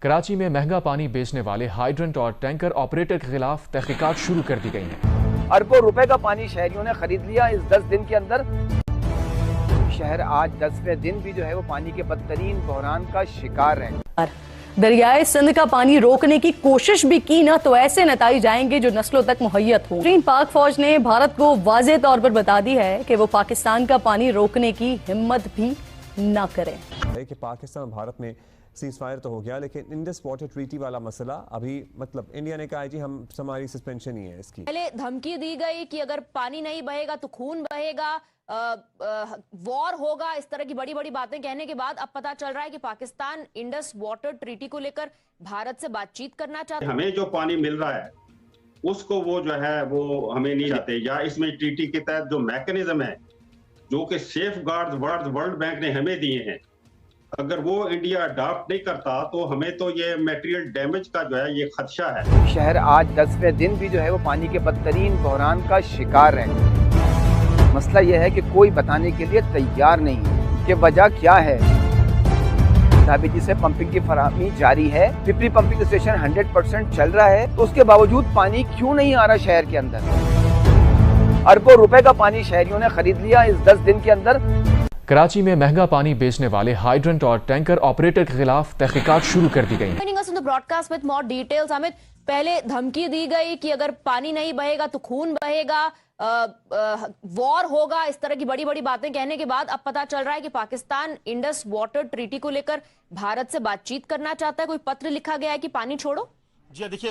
कराची में महंगा पानी बेचने वाले हाइड्रेंट और टैंकर ऑपरेटर के खिलाफ तहकीकात शुरू कर दी गई हैं। अरबों रुपए का पानी शहरियों ने खरीद लिया इस 10 दिन के अंदर। शहर आज 10वें दिन भी जो है वो पानी के बदतरीन बहरान का शिकार है। दरियाए सिंध का पानी रोकने की कोशिश भी की ना तो ऐसे नताइज आएंगे जो नस्लों तक मुहैयत हो। पाक फौज ने भारत को वाज़ेह तौर पर बता दी है कि वो पाकिस्तान का पानी रोकने की हिम्मत भी ना करे। कि पाकिस्तान भारत में सीज फायर तो हो गया, लेकिन इंडस वाटर ट्रीटी वाला मसला अभी मतलब इंडिया ने कहा है जी हम हमारी सस्पेंशन ही है इसकी। पहले धमकी दी गई कि अगर पानी नहीं बहेगा तो खून बहेगा, वॉर होगा, इस तरह की बड़ी बड़ी बातें कहने के बाद अब पता चल रहा है कि पाकिस्तान इंडस वाटर ट्रीटी को लेकर भारत से बातचीत करना चाहता है। हमें जो पानी मिल रहा है उसको वो जो है वो हमें नहीं जाते, या इसमें ट्रीटी के तहत जो मैकेनिज्म है जो कि सेफ गार्ड वर्ल्ड बैंक ने हमें दिए हैं, अगर वो इंडिया अडॉप्ट नहीं करता तो हमें तो ये मटेरियल डैमेज का जो है ये खदशा है। शहर आज 10वें दिन भी जो है वो पानी के बदतरीन बहरान का शिकार है। मसला यह है कि कोई बताने के लिए तैयार नहीं है कि वजह क्या है। धाबीजी से पंपिंग की फराहमी जारी है, पिपरी पंपिंग स्टेशन 100% चल रहा है, तो उसके बावजूद पानी क्यों नहीं आ रहा शहर के अंदर। अरबों रुपए का पानी शहरियों ने खरीद लिया इस 10 दिन के अंदर। कराची में महंगा पानी बेचने वाले हाइड्रेंट और टैंकर ऑपरेटर के खिलाफ तहकीकात शुरू कर दी गई हैं। Broadcast with more details. हमें पहले धमकी दी गई कि अगर पानी नहीं बहेगा तो खून बहेगा, वॉर होगा, इस तरह की बड़ी बड़ी बातें कहने के बाद अब पता चल रहा है कि पाकिस्तान इंडस वाटर ट्रीटी को लेकर भारत से बातचीत करना चाहता है। कोई पत्र लिखा गया है कि पानी छोड़ो। जी देखिए,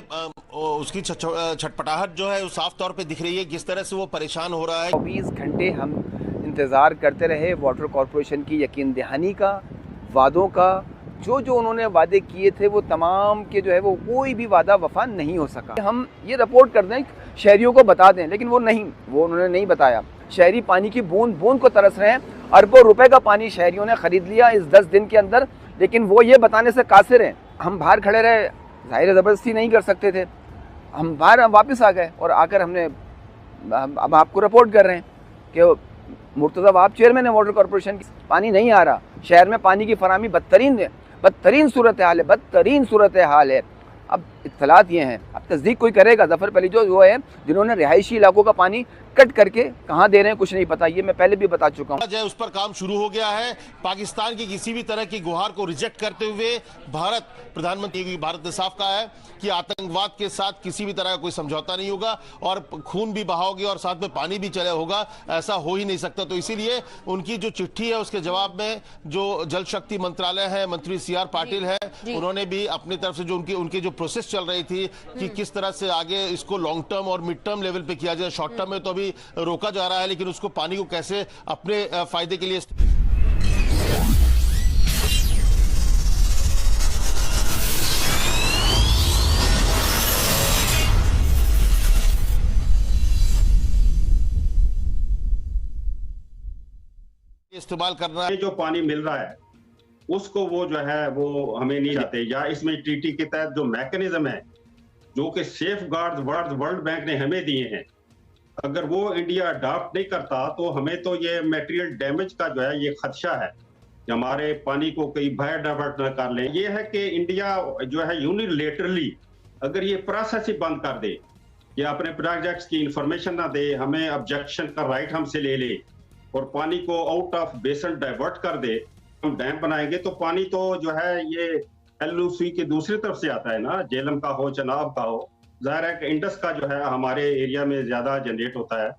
उसकी छटपटाहट जो है वो साफ तौर पे दिख रही है, किस तरह से वो परेशान हो रहा है। 24 घंटे हम इंतज़ार करते रहे वाटर कॉरपोरेशन की यकीन दहानी का, वादों का। जो जो उन्होंने वादे किए थे वो तमाम के जो है वो कोई भी वादा वफा नहीं हो सका। हम ये रिपोर्ट कर दें, शहरियों को बता दें, लेकिन वो उन्होंने नहीं बताया। शहरी पानी की बूंद बूंद को तरस रहे हैं। अरबों रुपए का पानी शहरियों ने खरीद लिया इस 10 दिन के अंदर, लेकिन वो ये बताने से कासिर हैं। हम बाहर खड़े रहे, जाहिर ज़बरदस्ती नहीं कर सकते थे, हम बाहर वापस आ गए और आकर हमने अब आपको रिपोर्ट कर रहे हैं कि मुर्तज़ा वहाब चेयरमैन है वाटर कॉरपोरेशन की, पानी नहीं आ रहा। शहर में पानी की फराहमी बदतरीन सूरत हाल है। अब इत्तलात ये हैं, अब तस्दीक कोई करेगा। जफ़र पली जो है जिन्होंने रिहायशी इलाकों का पानी कट करके कहाँ दे रहे हैं कुछ नहीं पता, ये मैं पहले भी बता चुका हूँ। उस पर काम शुरू हो गया है। पाकिस्तान की किसी भी तरह की गुहार को रिजेक्ट करते हुए प्रधानमंत्री भारत ने साफ कहा है कि आतंकवाद के साथ किसी भी तरह का कोई समझौता नहीं होगा और खून भी बहाओगे और साथ में पानी भी चला होगा, ऐसा हो ही नहीं सकता। तो इसीलिए उनकी जो चिट्ठी है उसके जवाब में जो जल शक्ति मंत्रालय है, मंत्री CR पाटिल है, उन्होंने भी अपनी तरफ से जो उनकी जो प्रोसेस चल रही थी कि किस तरह से आगे इसको लॉन्ग टर्म और मिड टर्म लेवल पे किया जाए। शॉर्ट टर्म में तो अभी रोका जा रहा है, लेकिन उसको पानी को कैसे अपने फायदे के लिए इस्तेमाल करना है। जो पानी मिल रहा है उसको वो जो है वो हमें नहीं जाते, या इसमें ट्रीटी के तहत जो मैकेनिज्म है जो कि सेफ गार्ड वर्ल्ड बैंक ने हमें दिए हैं, अगर वो इंडिया अडॉप्ट नहीं करता तो हमें तो ये मटेरियल डैमेज का जो है ये खदशा है कि हमारे पानी को कई बाहर डाइवर्ट न कर लें। ये है कि इंडिया जो है यूनिलेटरली अगर ये प्रोसेस ही बंद कर दे या अपने प्रोजेक्ट्स की इंफॉर्मेशन ना दे, हमें ऑब्जेक्शन का राइट हमसे ले ले और पानी को आउट ऑफ बेसन डाइवर्ट कर दे, हम डैम बनाएंगे तो पानी तो जो है ये LOC के दूसरी तरफ से आता है ना, जेलम का हो, चनाब का हो। जाहिर है कि इंडस का जो है हमारे एरिया में ज्यादा जनरेट होता है,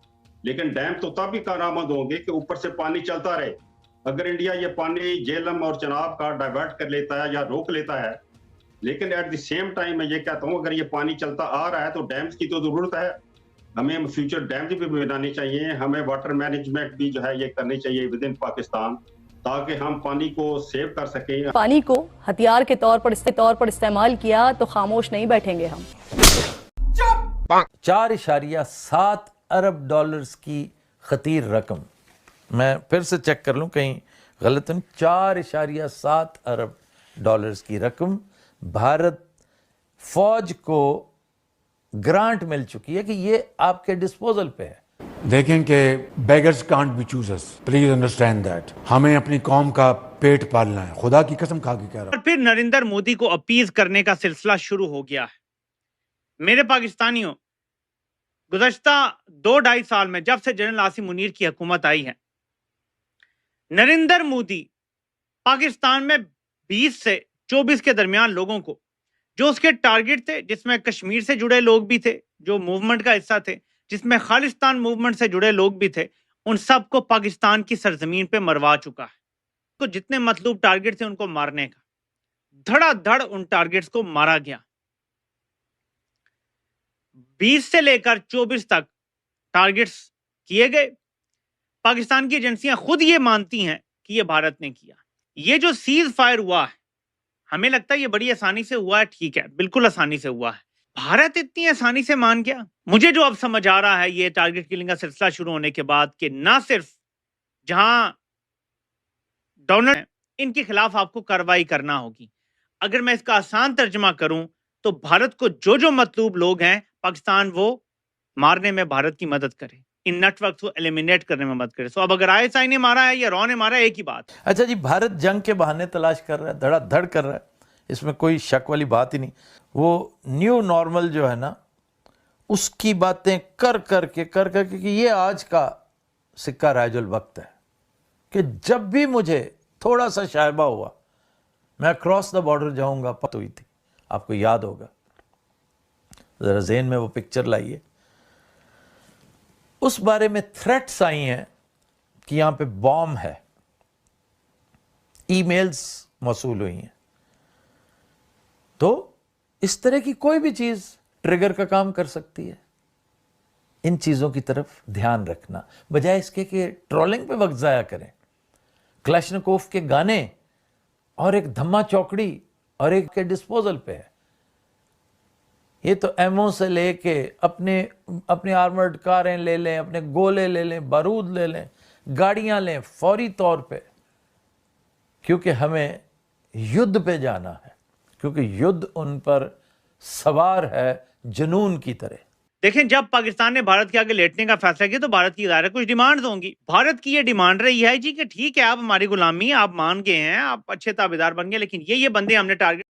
लेकिन डैम तो तब भी कारआमद होंगे कि ऊपर से पानी चलता रहे। अगर इंडिया ये पानी जेलम और चनाब का डाइवर्ट कर लेता है या रोक लेता है, लेकिन एट द सेम टाइम मैं ये कहता हूँ अगर ये पानी चलता आ रहा है तो डैम्स की तो जरूरत है, हमें फ्यूचर डैम्स भी बनाने चाहिए, हमें वाटर मैनेजमेंट भी जो है ये करनी चाहिए विद इन पाकिस्तान, ताकि हम पानी को सेव कर सकें। पानी को हथियार के तौर पर इस्तेमाल किया तो खामोश नहीं बैठेंगे हम। 4.7 अरब डॉलर्स की खतीर रकम, मैं फिर से चेक कर लूं कहीं गलत नहीं, 4.7 अरब डॉलर्स की रकम भारत फौज को ग्रांट मिल चुकी है कि ये आपके डिस्पोजल पे है। देखें कि beggars can't be choosers, please understand that. हमें अपनी कौम का पेट पालना है, खुदा की कसम खा के कह रहा हूं। और फिर नरेंद्र मोदी को अपीज करने का सिलसिला शुरू हो गया है। मेरे पाकिस्तानियों, गुज़श्ता 2-2.5 साल में जब से जनरल आसिम मुनीर की हुकूमत आई है, नरेंद्र मोदी पाकिस्तान में 20 से 24 के दरमियान लोगों को, जो उसके टारगेट थे, जिसमें कश्मीर से जुड़े लोग भी थे, जो मूवमेंट का हिस्सा थे, जिसमें खालिस्तान मूवमेंट से जुड़े लोग भी थे, उन सबको पाकिस्तान की सरजमीन पे मरवा चुका है। तो जितने मतलूब टारगेट थे उनको मारने का, धड़ाधड़ उन टारगेट्स को मारा गया। 20 से लेकर 24 तक टारगेट्स किए गए। पाकिस्तान की एजेंसियां खुद ये मानती हैं कि ये भारत ने किया। ये जो सीज फायर हुआ है, हमें लगता है ये बड़ी आसानी से हुआ है, ठीक है, बिल्कुल आसानी से हुआ है। भारत इतनी आसानी से मान गया? मुझे जो अब समझ आ रहा है ये टारगेट किलिंग का सिलसिला शुरू होने के बाद, कि ना सिर्फ जहां डोनर, इनके खिलाफ आपको कार्रवाई करना होगी। अगर मैं इसका आसान तर्जमा करूं तो भारत को जो मतलूब लोग हैं पाकिस्तान, वो मारने में भारत की मदद करे, इन नेटवर्क को एलिमिनेट करने में मदद करे। सो अब अगर ISI ने मारा है या रॉ ने मारा है, एक ही बात। अच्छा जी, भारत जंग के बहाने तलाश कर रहा है, धड़ाधड़ कर रहा है, इसमें कोई शक वाली बात ही नहीं। वो न्यू नॉर्मल जो है ना, उसकी बातें कर करके कि ये आज का सिक्का राजुल वक्त है कि जब भी मुझे थोड़ा सा शायबा हुआ मैं क्रॉस द बॉर्डर जाऊंगा, पत हुई थी, आपको याद होगा, जरा ज़हन में वो पिक्चर लाइए। उस बारे में थ्रेट्स आई हैं कि यहां पे बॉम्ब है, ईमेल्स मौसूल हुई हैं। तो इस तरह की कोई भी चीज ट्रिगर का काम कर सकती है। इन चीजों की तरफ ध्यान रखना, बजाय इसके कि ट्रोलिंग पे वक्त जाया करें। क्लैशनिकोव के गाने और एक धम्मा चौकड़ी और एक के डिस्पोजल पे है। ये तो एमओ से लेके अपने आर्मर्ड कारें ले लें, अपने गोले ले लें, बारूद ले लें, गाड़ियां लें फौरी तौर पे, क्योंकि हमें युद्ध पे जाना है, क्योंकि युद्ध उन पर सवार है जुनून की तरह। देखें, जब पाकिस्तान ने भारत के आगे लेटने का फैसला किया तो भारत की ज़ाहिर कुछ डिमांड्स होंगी। भारत की ये डिमांड रही है जी कि ठीक है, आप हमारी गुलामी आप मान गए हैं, आप अच्छे ताबेदार बन गए, लेकिन ये बंदे हमने टारगेट